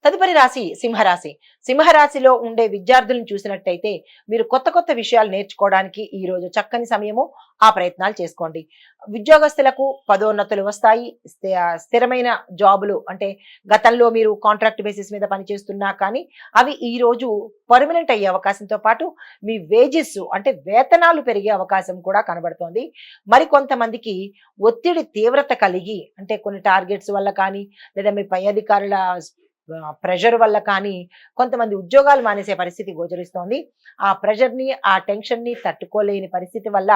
తదుపరి రాశి సింహరాశి. సింహరాశిలో ఉండే విద్యార్థులను చూసినట్టయితే మీరు కొత్త కొత్త విషయాలు నేర్చుకోవడానికి ఈ రోజు చక్కని సమయము. ఆ ప్రయత్నాలు చేసుకోండి. ఉద్యోగస్తులకు పదోన్నతులు వస్తాయి. స్థిరమైన జాబులు అంటే గతంలో మీరు కాంట్రాక్ట్ బేసిస్ మీద పనిచేస్తున్నా కానీ అవి ఈ రోజు పర్మనెంట్ అయ్యే అవకాశంతో పాటు మీ వేజెస్ అంటే వేతనాలు పెరిగే అవకాశం కూడా కనబడుతోంది. మరి కొంతమందికి ఒత్తిడి తీవ్రత కలిగి అంటే కొన్ని టార్గెట్స్ వల్ల కానీ లేదా మీ పై అధికారుల ప్రెషర్ వల్ల కానీ కొంతమంది ఉద్యోగాలు మానేసే పరిస్థితి గోచరిస్తోంది. ఆ ప్రెషర్ని ఆ టెన్షన్ని తట్టుకోలేని పరిస్థితి వల్ల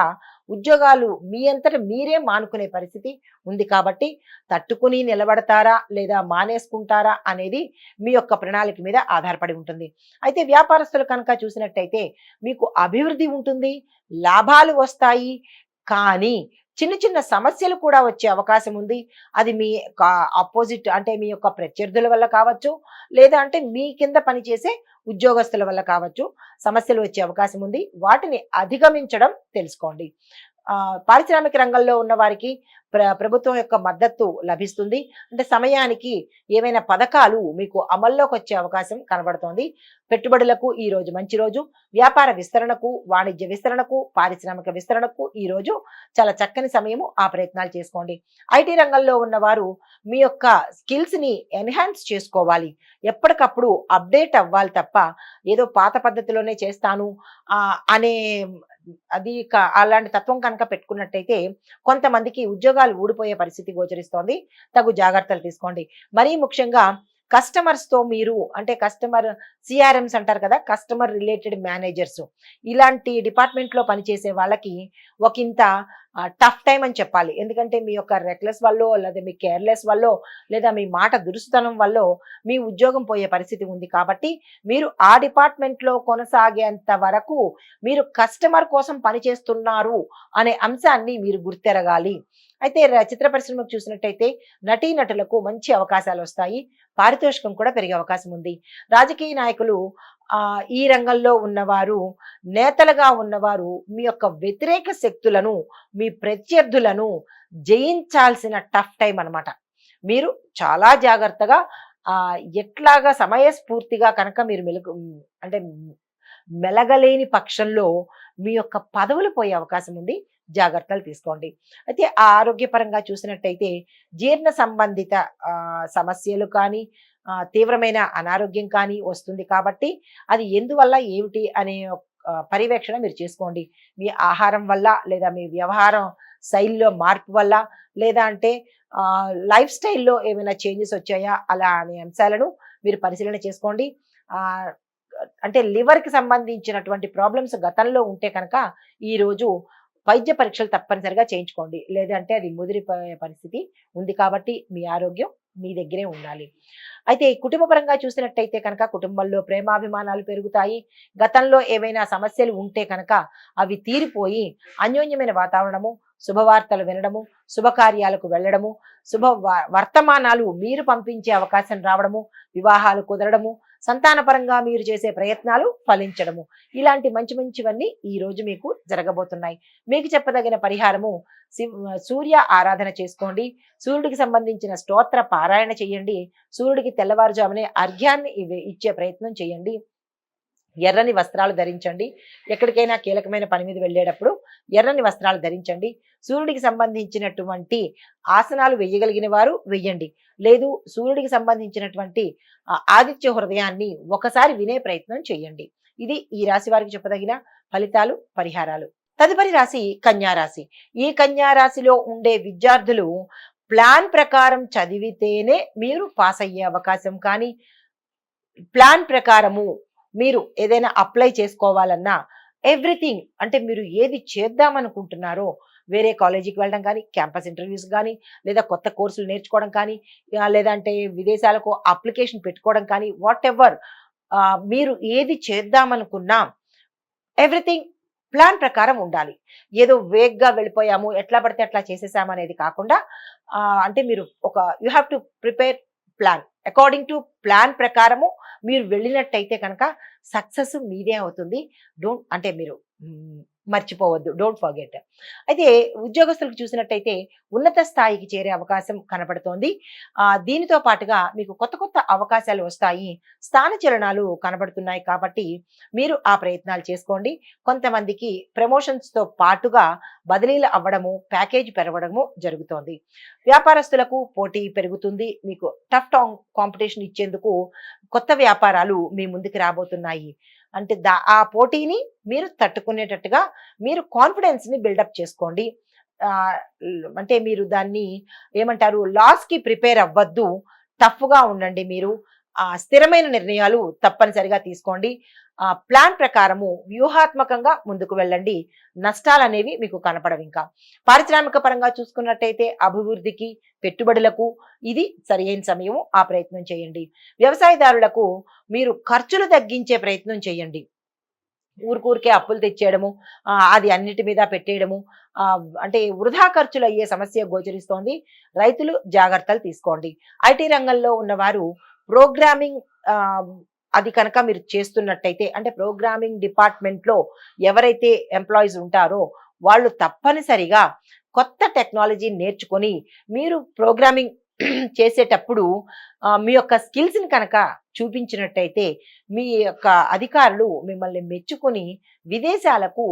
ఉద్యోగాలు మీ అంతట మీరే మానుకునే పరిస్థితి ఉంది. కాబట్టి తట్టుకుని నిలబడతారా లేదా మానేసుకుంటారా అనేది మీ యొక్క ప్రణాళిక మీద ఆధారపడి ఉంటుంది. అయితే వ్యాపారస్తులు కనుక చూసినట్టయితే మీకు అభివృద్ధి ఉంటుంది, లాభాలు వస్తాయి. కానీ చిన్న చిన్న సమస్యలు కూడా వచ్చే అవకాశం ఉంది. అది మీ ఆపోజిట్ అంటే మీ యొక్క ప్రత్యర్థుల వల్ల కావచ్చు, లేదా అంటే మీ కింద పనిచేసే ఉద్యోగస్తుల వల్ల కావచ్చు. సమస్యలు వచ్చే అవకాశం ఉంది. వాటిని అధిగమించడం తెలుసుకోండి. పారిశ్రామిక రంగంలో ఉన్న వారికి ప్రభుత్వం యొక్క మద్దతు లభిస్తుంది. అంటే సమయానికి ఏమైనా పథకాలు మీకు అమల్లోకి వచ్చే అవకాశం కనబడుతోంది. పెట్టుబడులకు ఈ రోజు మంచి రోజు. వ్యాపార విస్తరణకు, వాణిజ్య విస్తరణకు, పారిశ్రామిక విస్తరణకు ఈ రోజు చాలా చక్కని సమయము. ఆ ప్రయత్నాలు చేసుకోండి. ఐటీ రంగంలో ఉన్నవారు మీ యొక్క స్కిల్స్ ని ఎన్హాన్స్ చేసుకోవాలి. ఎప్పటికప్పుడు అప్డేట్ అవ్వాలి తప్ప ఏదో పాత పద్ధతిలోనే చేస్తాను అనే అలాంటి తత్వం కనుక పెట్టుకున్నట్టయితే కొంతమందికి ఉద్యోగాలు ఊడిపోయే పరిస్థితి గోచరిస్తోంది. తగు జాగ్రత్తలు తీసుకోండి. మరీ ముఖ్యంగా కస్టమర్స్ తో మీరు అంటే కస్టమర్ సిఆర్ఎంస్ అంటారు కదా, కస్టమర్ రిలేటెడ్ మేనేజర్స్, ఇలాంటి డిపార్ట్మెంట్ లో పనిచేసే వాళ్ళకి ఒకంత టఫ్ టైం అని చెప్పాలి. ఎందుకంటే మీ యొక్క రెక్లెస్ వల్ల లేదా మీ కేర్లెస్ వల్ల లేదా మీ మాట దురుసుతనం వల్ల మీ ఉద్యోగం పోయే పరిస్థితి ఉంది. కాబట్టి మీరు ఆ డిపార్ట్మెంట్ లో కొనసాగేంత వరకు మీరు కస్టమర్ కోసం పనిచేస్తున్నారు అనే అంశాన్ని మీరు గుర్తెరగాలి. అయితే చిత్ర పరిశ్రమకు చూసినట్టయితే నటీనటులకు మంచి అవకాశాలు వస్తాయి. పారితోషికం కూడా పెరిగే అవకాశం ఉంది. రాజకీయ నాయకులు ఈ రంగంలో ఉన్నవారు, నేతలుగా ఉన్నవారు మీ యొక్క వ్యతిరేక శక్తులను, మీ ప్రత్యర్థులను జయించాల్సిన టఫ్ టైం అన్నమాట. మీరు చాలా జాగ్రత్తగా ఎట్లాగా సమయస్ఫూర్తిగా కనుక మీరు అంటే మెలగలేని పక్షంలో మీ యొక్క పదవులు పోయే అవకాశం ఉంది. జాగ్రత్తలు తీసుకోండి. అయితే ఆరోగ్యపరంగా చూసినట్టయితే జీర్ణ సంబంధిత సమస్యలు కానీ తీవ్రమైన అనారోగ్యం కానీ వస్తుంది. కాబట్టి అది ఎందువల్ల ఏమిటి అనే పర్యవేక్షణ మీరు చేసుకోండి. మీ ఆహారం వల్ల లేదా మీ వ్యవహారం శైలిలో మార్పు వల్ల లేదా అంటే లైఫ్ స్టైల్లో ఏమైనా చేంజెస్ వచ్చాయా అలా అనే అంశాలను మీరు పరిశీలన చేసుకోండి. అంటే లివర్కి సంబంధించినటువంటి ప్రాబ్లమ్స్ గతంలో ఉంటే కనుక ఈరోజు వైద్య పరీక్షలు తప్పనిసరిగా చేయించుకోండి. లేదంటే అది ముదిరిపోయే పరిస్థితి ఉంది. కాబట్టి మీ ఆరోగ్యం మీ దగ్గరే ఉండాలి. అయితే కుటుంబపరంగా చూసినట్టయితే కనుక కుటుంబంలో ప్రేమాభిమానాలు పెరుగుతాయి. గతంలో ఏవైనా సమస్యలు ఉంటే కనుక అవి తీరిపోయి అన్యోన్యమైన వాతావరణము, శుభవార్తలు వినడము, శుభకార్యాలకు వెళ్ళడము, వర్తమానాలు మీరు పంపించే అవకాశం రావడము, వివాహాలు కుదరడము, సంతానపరంగా మీరు చేసే ప్రయత్నాలు ఫలించడము, ఇలాంటి మంచి మంచివన్నీ ఈ రోజు మీకు జరగబోతున్నాయి. మీకు చెప్పదగిన పరిహారము సూర్య ఆరాధన చేసుకోండి. సూర్యుడికి సంబంధించిన స్తోత్ర పారాయణ చేయండి. సూర్యుడికి తెల్లవారుజామునే అర్ఘ్యాన్ని ఇచ్చే ప్రయత్నం చేయండి. ఎర్రని వస్త్రాలు ధరించండి. ఎక్కడికైనా కీలకమైన పని మీద వెళ్ళేటప్పుడు ఎర్రని వస్త్రాలు ధరించండి. సూర్యుడికి సంబంధించినటువంటి ఆసనాలు వెయ్యగలిగిన వారు వెయ్యండి. లేదు సూర్యుడికి సంబంధించినటువంటి ఆదిత్య హృదయాన్ని ఒకసారి వినే ప్రయత్నం చేయండి. ఇది ఈ రాశి వారికి చెప్పదగిన ఫలితాలు, పరిహారాలు. తదుపరి రాశి కన్యా రాశి. ఈ కన్యా రాశిలో ఉండే విద్యార్థులు ప్లాన్ ప్రకారం చదివితేనే మీరు పాస్ అయ్యే అవకాశం, కానీ ప్లాన్ ప్రకారము మీరు ఏదైనా అప్లై చేసుకోవాలన్నా ఎవ్రీథింగ్ అంటే మీరు ఏది చేద్దామనుకుంటున్నారో వేరే కాలేజీకి వెళ్ళడం కానీ, క్యాంపస్ ఇంటర్వ్యూస్ కానీ, లేదా కొత్త కోర్సులు నేర్చుకోవడం కానీ, లేదంటే విదేశాలకు అప్లికేషన్ పెట్టుకోవడం కానీ, వాట్ ఎవర్ మీరు ఏది చేద్దామనుకున్నా ఎవ్రీథింగ్ ప్లాన్ ప్రకారం ఉండాలి. ఏదో వేగ్గా వెళ్ళిపోయాము, ఎట్లా పడితే అట్లా చేసేసాము అనేది కాకుండా అంటే మీరు you have to prepare plan according to plan ప్రకారము మీరు వెళ్ళినట్టయితే కనుక సక్సెస్ మీదే అవుతుంది. అంటే మీరు మర్చిపోవద్దు. Don't forget. అయితే ఉద్యోగస్తులకు చూసినట్టయితే ఉన్నత స్థాయికి చేరే అవకాశం కనపడుతోంది. దీనితో పాటుగా మీకు కొత్త కొత్త అవకాశాలు వస్తాయి. స్థానచలనాలు కనబడుతున్నాయి కాబట్టి మీరు ఆ ప్రయత్నాలు చేసుకోండి. కొంతమందికి ప్రమోషన్స్‌తో పాటుగా బదిలీలు అవ్వడము, ప్యాకేజ్ పెరగడము జరుగుతోంది. వ్యాపారస్తులకు పోటీ పెరుగుతుంది. మీకు టఫ్ కాంపిటీషన్ ఇచ్చేందుకు కొత్త వ్యాపారాలు మీ ముందుకు రాబోతున్నాయి. అంటే ఆ పోటీని మీరు తట్టుకునేటట్టుగా మీరు కాన్ఫిడెన్స్‌ని బిల్డప్ చేసుకోండి. అంటే మీరు దాన్ని ఏమంటారు, లాస్‌కి ప్రిపేర్ అవ్వద్దు. టఫ్‌గా ఉండండి మీరు. స్థిరమైన నిర్ణయాలు తప్పనిసరిగా తీసుకోండి. ప్లాన్ ప్రకారము వ్యూహాత్మకంగా ముందుకు వెళ్ళండి. నష్టాలనేవి మీకు కనపడవింకా. పారిశ్రామిక పరంగా చూసుకున్నట్టయితే అభివృద్ధికి, పెట్టుబడులకు ఇది సరియైన సమయం. ఆ ప్రయత్నం చేయండి. వ్యవసాయదారులకు మీరు ఖర్చులు తగ్గించే ప్రయత్నం చేయండి. ఊరికే అప్పులు తెచ్చేయడము, అది అన్నిటి మీద పెట్టేయడము, అంటే వృధా ఖర్చులు అయ్యే సమస్య గోచరిస్తోంది. రైతులు జాగ్రత్తలు తీసుకోండి. ఐటీ రంగంలో ఉన్నవారు ప్రోగ్రామింగ్ అది కనుక మీరు చేస్తున్నట్టయితే, అంటే ప్రోగ్రామింగ్ డిపార్ట్మెంట్లో ఎవరైతే ఎంప్లాయీస్ ఉంటారో వాళ్ళు తప్పనిసరిగా కొత్త టెక్నాలజీ నేర్చుకొని మీరు ప్రోగ్రామింగ్ చేసేటప్పుడు మీ యొక్క స్కిల్స్ని కనుక చూపించినట్టయితే మీ యొక్క అధికారులు మిమ్మల్ని మెచ్చుకొని విదేశాలకు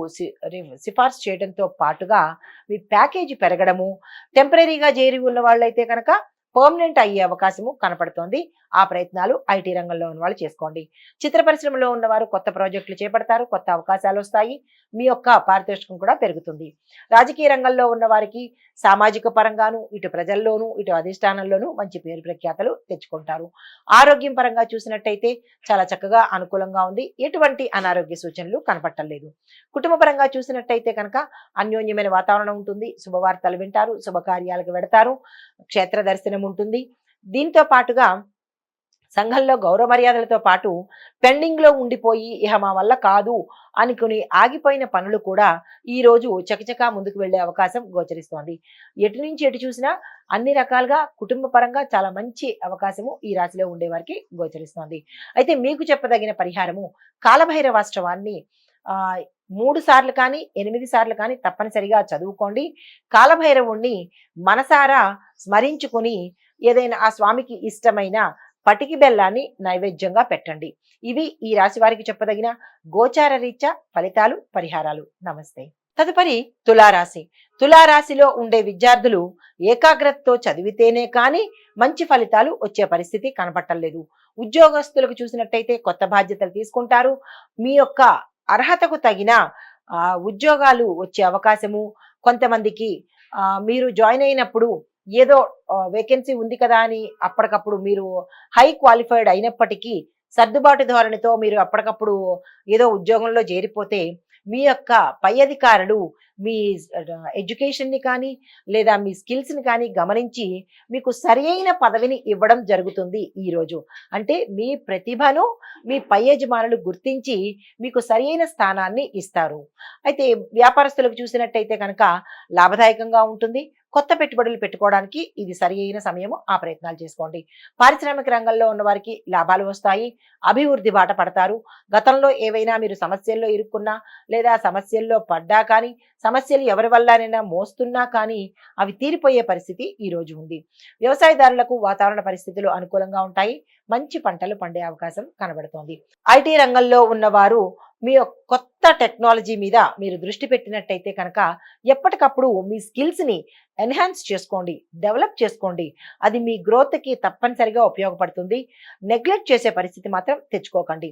సిఫార్సు చేయడంతో పాటుగా మీ ప్యాకేజీ పెరగడము, టెంపరీగా చేరి ఉన్న వాళ్ళైతే కనుక పర్మనెంట్ అయ్యే అవకాశము కనపడుతోంది. ఆ ప్రయత్నాలు ఐటీ రంగంలో ఉన్న వాళ్ళు చేసుకోండి. చిత్ర పరిశ్రమలో ఉన్నవారు కొత్త ప్రాజెక్టులు చేపడతారు. కొత్త అవకాశాలు వస్తాయి. మీ యొక్క పారితోషికం కూడా పెరుగుతుంది. రాజకీయ రంగంలో ఉన్న వారికి సామాజిక పరంగాను, ఇటు ప్రజల్లోనూ, ఇటు అధిష్టానంలోనూ మంచి పేరు ప్రఖ్యాతలు తెచ్చుకుంటారు. ఆరోగ్యం పరంగా చూసినట్టయితే చాలా చక్కగా అనుకూలంగా ఉంది. ఎటువంటి అనారోగ్య సూచనలు కనపట్టలేదు. కుటుంబ పరంగా చూసినట్టయితే కనుక అన్యోన్యమైన వాతావరణం ఉంటుంది. శుభవార్తలు వింటారు. శుభకార్యాలకు వెడతారు. క్షేత్ర దర్శనం ఉంటుంది. దీంతో పాటుగా సంఘంలో గౌరవ మర్యాదలతో పాటు పెండింగ్లో ఉండిపోయి ఇహ మా వల్ల కాదు అనుకుని ఆగిపోయిన పనులు కూడా ఈ రోజు చకచకా ముందుకు వెళ్లే అవకాశం గోచరిస్తోంది. ఎటు నుంచి ఎటు చూసినా అన్ని రకాలుగా కుటుంబ పరంగా చాలా మంచి అవకాశము ఈ రాశిలో ఉండే వారికి గోచరిస్తోంది. అయితే మీకు చెప్పదగిన పరిహారము కాలభైరవాష్టవాన్ని 3 సార్లు కానీ 8 సార్లు కానీ తప్పనిసరిగా చదువుకోండి. కాలభైరవుణ్ణి మనసారా స్మరించుకుని ఏదైనా ఆ స్వామికి ఇష్టమైన పటికి బెల్లాన్ని నైవేద్యంగా పెట్టండి. ఇవి ఈ రాశి వారికి చెప్పదగిన గోచార రీత్యా ఫలితాలు, పరిహారాలు. నమస్తే. తదుపరి తులారాశి. తులారాశిలో ఉండే విద్యార్థులు ఏకాగ్రతతో చదివితేనే కానీ మంచి ఫలితాలు వచ్చే పరిస్థితి కనపట్టలేదు. ఉద్యోగస్తులకు చూసినట్టయితే కొత్త బాధ్యతలు తీసుకుంటారు. మీ యొక్క అర్హతకు తగిన ఉద్యోగాలు వచ్చే అవకాశము, కొంతమందికి మీరు జాయిన్ అయినప్పుడు ఏదో వేకెన్సీ ఉంది కదా అని అప్పటికప్పుడు మీరు హై క్వాలిఫైడ్ అయినప్పటికీ సర్దుబాటు ధోరణితో మీరు అప్పటికప్పుడు ఏదో ఉద్యోగంలో చేరిపోతే మీ యొక్క పై అధికారులు మీ ఎడ్యుకేషన్ని కానీ లేదా మీ స్కిల్స్ని కానీ గమనించి మీకు సరియైన పదవిని ఇవ్వడం జరుగుతుంది ఈరోజు. అంటే మీ ప్రతిభను మీ పై యజమానులు గుర్తించి మీకు సరియైన స్థానాన్ని ఇస్తారు. అయితే వ్యాపారస్తులకు చూసినట్టయితే కనుక లాభదాయకంగా ఉంటుంది. కొత్త పెట్టుబడులు పెట్టుకోవడానికి ఇది సరి అయిన సమయము. ఆ ప్రయత్నాలు చేసుకోండి. పారిశ్రామిక రంగంలో ఉన్న వారికి లాభాలు వస్తాయి. అభివృద్ధి బాట పడతారు. గతంలో ఏవైనా మీరు సమస్యల్లో ఇరుక్కున్నా లేదా సమస్యల్లో పడ్డా కానీ, సమస్యలు ఎవరి వల్లనైనా మోస్తున్నా కానీ అవి తీరిపోయే పరిస్థితి ఈ రోజు ఉంది. వ్యవసాయదారులకు వాతావరణ పరిస్థితులు అనుకూలంగా ఉంటాయి. మంచి పంటలు పండే అవకాశం కనబడుతోంది. ఐటీ రంగంలో ఉన్నవారు మీ కొత్త టెక్నాలజీ మీద మీరు దృష్టి పెట్టినట్టయితే కనుక ఎప్పటికప్పుడు మీ స్కిల్స్ని ఎన్హాన్స్ చేసుకోండి, డెవలప్ చేసుకోండి. అది మీ గ్రోత్కి తప్పనిసరిగా ఉపయోగపడుతుంది. నెగ్లెక్ట్ చేసే పరిస్థితి మాత్రం తెచ్చుకోకండి.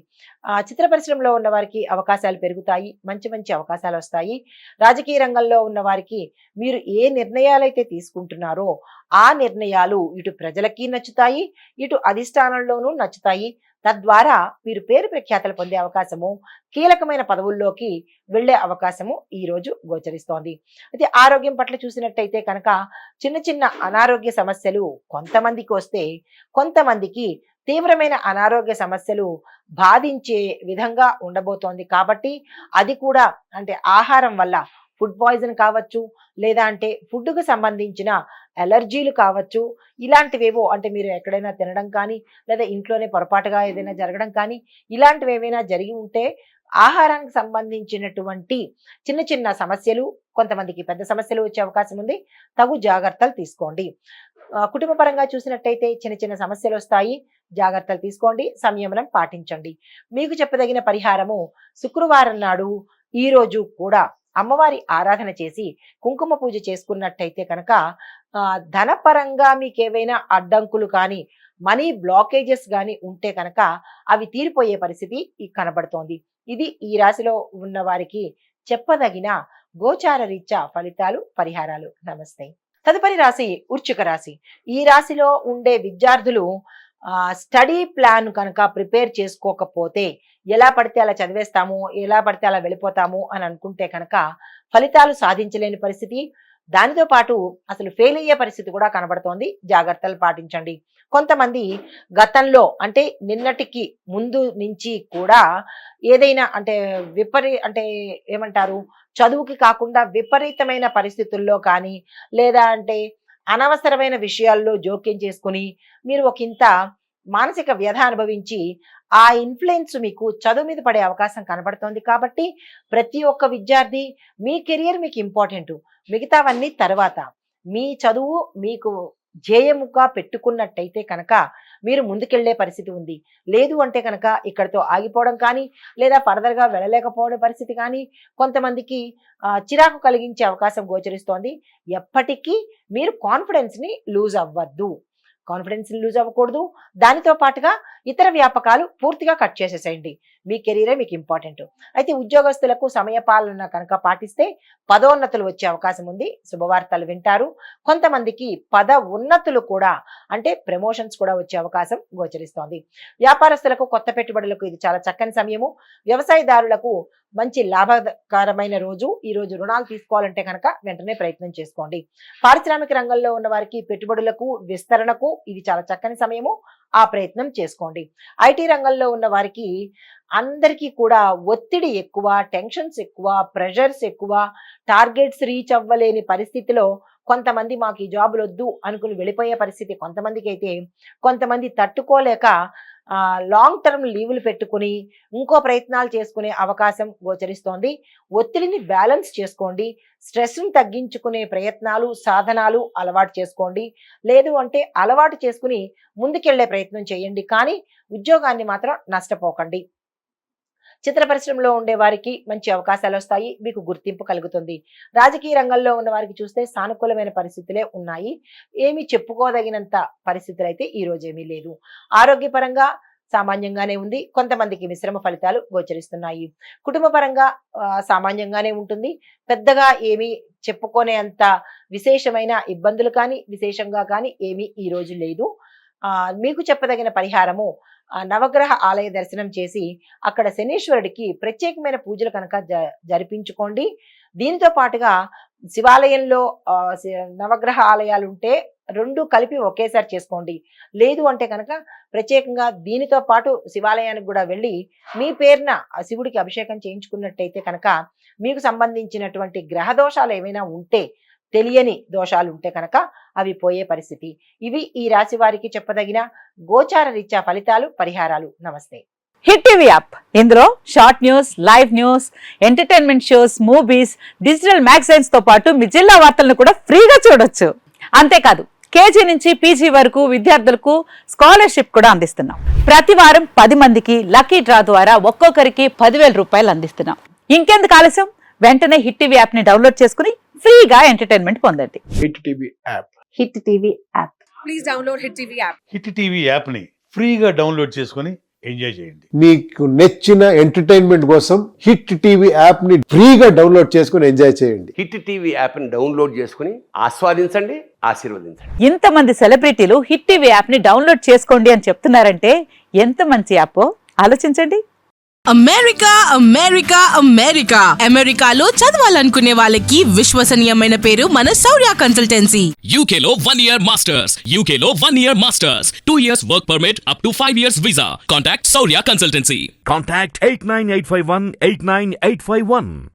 చిత్ర పరిశ్రమలో ఉన్న వారికి అవకాశాలు పెరుగుతాయి. మంచి మంచి అవకాశాలు వస్తాయి. రాజకీయ రంగంలో ఉన్న వారికి మీరు ఏ నిర్ణయాలైతే తీసుకుంటున్నారో ఆ నిర్ణయాలు ఇటు ప్రజలకి నచ్చుతాయి, ఇటు అధిష్టానంలోనూ నచ్చుతాయి. తద్వారా మీరు పేరు ప్రఖ్యాతలు పొందే అవకాశము, కీలకమైన పదవుల్లోకి వెళ్లే అవకాశము ఈ రోజు గోచరిస్తోంది. అయితే ఆరోగ్యం పట్ల చూసినట్టయితే కనుక చిన్న చిన్న అనారోగ్య సమస్యలు కొంతమందికి వస్తే, కొంతమందికి తీవ్రమైన అనారోగ్య సమస్యలు బాధించే విధంగా ఉండబోతోంది. కాబట్టి అది కూడా అంటే ఆహారం వల్ల ఫుడ్ పాయిజన్ కావచ్చు, లేదా అంటే ఫుడ్కు సంబంధించిన అలర్జీలు కావచ్చు, ఇలాంటివేవో అంటే మీరు ఎక్కడైనా తినడం కానీ లేదా ఇంట్లోనే పొరపాటుగా ఏదైనా జరగడం కానీ ఇలాంటివి ఏవైనా జరిగి ఉంటే ఆహారానికి సంబంధించినటువంటి చిన్న చిన్న సమస్యలు, కొంతమందికి పెద్ద సమస్యలు వచ్చే అవకాశం ఉంది. తగు జాగ్రత్తలు తీసుకోండి. కుటుంబ పరంగా చూసినట్టయితే చిన్న చిన్న సమస్యలు వస్తాయి. జాగ్రత్తలు తీసుకోండి, సంయమనం పాటించండి. మీకు చెప్పదగిన పరిహారము, శుక్రవారం నాడు ఈ రోజు కూడా అమ్మవారి ఆరాధన చేసి కుంకుమ పూజ చేసుకున్నట్టయితే కనుక ధనపరంగా మీకు ఏవైనా అడ్డంకులు కానీ, మనీ బ్లాకేజెస్ కానీ ఉంటే కనుక అవి తీరిపోయే పరిస్థితి కనబడుతోంది. ఇది ఈ రాశిలో ఉన్న వారికి చెప్పదగిన గోచార రీత్యా ఫలితాలు, పరిహారాలు. నమస్తే. తదుపరి రాశి వృశ్చిక రాశి. ఈ రాశిలో ఉండే విద్యార్థులు స్టడీ ప్లాన్ కనుక ప్రిపేర్ చేసుకోకపోతే, ఎలా పడితే అలా చదివేస్తాము, ఎలా పడితే అలా వెళ్ళిపోతాము అని అనుకుంటే కనుక ఫలితాలు సాధించలేని పరిస్థితి, దానితో పాటు అసలు ఫెయిల్ అయ్యే పరిస్థితి కూడా కనబడుతోంది. జాగ్రత్తలు పాటించండి. కొంతమంది గతంలో అంటే నిన్నటికి ముందు నుంచి కూడా ఏదైనా అంటే ఏమంటారు, చదువుకి కాకుండా విపరీతమైన పరిస్థితుల్లో కానీ, లేదా అనవసరమైన విషయాల్లో జోక్యం చేసుకుని మీరు ఒకంత మానసిక వ్యధ అనుభవించి ఆ ఇన్ఫ్లుయెన్స్ మీకు చదువు మీద పడే అవకాశం కనబడుతోంది. కాబట్టి ప్రతి ఒక్క విద్యార్థి, మీ కెరియర్ మీకు ఇంపార్టెంట్, మిగతావన్నీ తర్వాత. మీ చదువు మీకు ధ్యేయముగా పెట్టుకున్నట్టయితే కనుక మీరు ముందుకెళ్లే పరిస్థితి ఉంది. లేదు అంటే కనుక ఇక్కడితో ఆగిపోవడం కానీ, లేదా ఫర్దర్గా వెళ్ళలేకపోవడం పరిస్థితి కానీ కొంతమందికి చిరాకు కలిగించే అవకాశం గోచరిస్తోంది. ఎప్పటికీ మీరు కాన్ఫిడెన్స్ని లూజ్ అవ్వద్దు. కాన్ఫిడెన్స్ని లూజ్ అవ్వకూడదు. దానితో పాటుగా ఇతర వ్యాపకాలు పూర్తిగా కట్ చేసేసేయండి. మీ కెరీరే మీకు ఇంపార్టెంట్. అయితే ఉద్యోగస్తులకు సమయపాలన కనుక పాటిస్తే పదోన్నతులు వచ్చే అవకాశం ఉంది. శుభవార్తలు వింటారు. కొంతమందికి పద ఉన్నతులు కూడా ప్రమోషన్స్ కూడా వచ్చే అవకాశం గోచరిస్తోంది. వ్యాపారస్తులకు, కొత్త పెట్టుబడులకు ఇది చాలా చక్కని సమయము. వ్యవసాయదారులకు మంచి లాభకరమైన రోజు. ఈ రోజు రుణాలు తీసుకోవాలంటే కనుక వెంటనే ప్రయత్నం చేసుకోండి. పారిశ్రామిక రంగంలో ఉన్న వారికి పెట్టుబడులకు, విస్తరణకు ఇది చాలా చక్కని సమయము. ఆ ప్రయత్నం చేసుకోండి. ఐటీ రంగంలో ఉన్న వారికి అందరికీ కూడా ఒత్తిడి ఎక్కువ, టెన్షన్స్ ఎక్కువ, ప్రెషర్స్ ఎక్కువ, టార్గెట్స్ రీచ్ అవ్వలేని పరిస్థితిలో కొంతమంది మాకు ఈ జాబులు వద్దు అనుకుని వెళ్ళిపోయే పరిస్థితి కొంతమందికి అయితే, కొంతమంది తట్టుకోలేక లాంగ్ టర్మ్ లీవులు పెట్టుకుని ఇంకో ప్రయత్నాలు చేసుకునే అవకాశం గోచరిస్తోంది. ఒత్తిడిని బ్యాలెన్స్ చేసుకోండి. స్ట్రెస్ను తగ్గించుకునే ప్రయత్నాలు, సాధనాలు అలవాటు చేసుకోండి. లేదు అలవాటు చేసుకుని ముందుకెళ్లే ప్రయత్నం చేయండి. కానీ ఉద్యోగాన్ని మాత్రం నష్టపోకండి. చిత్ర పరిశ్రమలో ఉండే వారికి మంచి అవకాశాలు వస్తాయి. మీకు గుర్తింపు కలుగుతుంది. రాజకీయ రంగంలో ఉన్న వారికి చూస్తే సానుకూలమైన పరిస్థితులే ఉన్నాయి. ఏమీ చెప్పుకోదగినంత పరిస్థితులు అయితే ఈ రోజు ఏమీ లేదు. ఆరోగ్యపరంగా సామాన్యంగానే ఉంది. కొంతమందికి మిశ్రమ ఫలితాలు గోచరిస్తున్నాయి. కుటుంబ పరంగా సామాన్యంగానే ఉంటుంది. పెద్దగా ఏమీ చెప్పుకునే అంత విశేషమైన ఇబ్బందులు కానీ, విశేషంగా కానీ ఏమీ ఈ రోజు లేదు. మీకు చెప్పదగిన పరిహారము, నవగ్రహ ఆలయ దర్శనం చేసి అక్కడ శనీశ్వరుడికి ప్రత్యేకమైన పూజలు కనుక జరిపించుకోండి. దీనితో పాటుగా శివాలయంలో నవగ్రహ ఆలయాలు ఉంటే రెండు కలిపి ఒకేసారి చేసుకోండి. లేదు అంటే కనుక ప్రత్యేకంగా దీనితో పాటు శివాలయానికి కూడా వెళ్ళి మీ పేరున శివుడికి అభిషేకం చేయించుకున్నట్టయితే కనుక మీకు సంబంధించినటువంటి గ్రహ దోషాలు ఏమైనా ఉంటే, తెలియని దోషాలు ఉంటే కనుక అవి పోయే పరిస్థితి. ఇవి ఈ రాశి వారికి చెప్పదగిన గోచార రీత్యా ఫలితాలు, పరిహారాలు. నమస్తే. హిట్ టీవీ యాప్, ఇందులో short news, live news, entertainment shows, movies, digital magazines తో పాటు మీ జిల్లా వార్తలను కూడా ఫ్రీగా చూడొచ్చు. అంతేకాదు కేజీ నుంచి పీజీ వరకు విద్యార్థులకు స్కాలర్షిప్ కూడా అందిస్తున్నాం. ప్రతి వారం 10 మందికి లక్కీ డ్రా ద్వారా ఒక్కొక్కరికి 10,000 రూపాయలు అందిస్తున్నాం. ఇంకెందుకు ఆలస్యం, వెంటనే హిట్ టీవీ యాప్ ని డౌన్లోడ్ చేసుకుని ఫ్రీగా ఎంటర్టైన్మెంట్ పొందండి. Hit TV app. Hit TV app. Please download hit TV app. Hit TV app ని ఫ్రీగా డౌన్లోడ్ చేసుకుని ఎంజాయ్ చేయండి. మీకు నచ్చిన ఎంటర్టైన్మెంట్ కోసం హిట్ టీవీ యాప్ ని ఫ్రీగా డౌన్లోడ్ చేసుకుని ఎంజాయ్ చేయండి. హిట్ టీవీ యాప్ ని డౌన్లోడ్ చేసుకుని ఆస్వాదించండి, ఆశీర్వదించండి. ఇంతమంది సెలబ్రిటీలు హిట్ టీవీ యాప్ ని డౌన్లోడ్ చేసుకోండి అని చెప్తున్నారంటే ఎంత మంచి యాప్ ఆలోచించండి. అమెరికా అమెరికా అమెరికా అమెరికాలో చదవాలనుకునే వాళ్ళకి విశ్వసనీయమైన పేరు మన శౌర్య కన్సల్టెన్సీ. UK లో 1 year masters. UK లో 1 year masters. 2 years work permit up to 5 years visa. Contact Saurya Consultancy. Contact 89851 89851.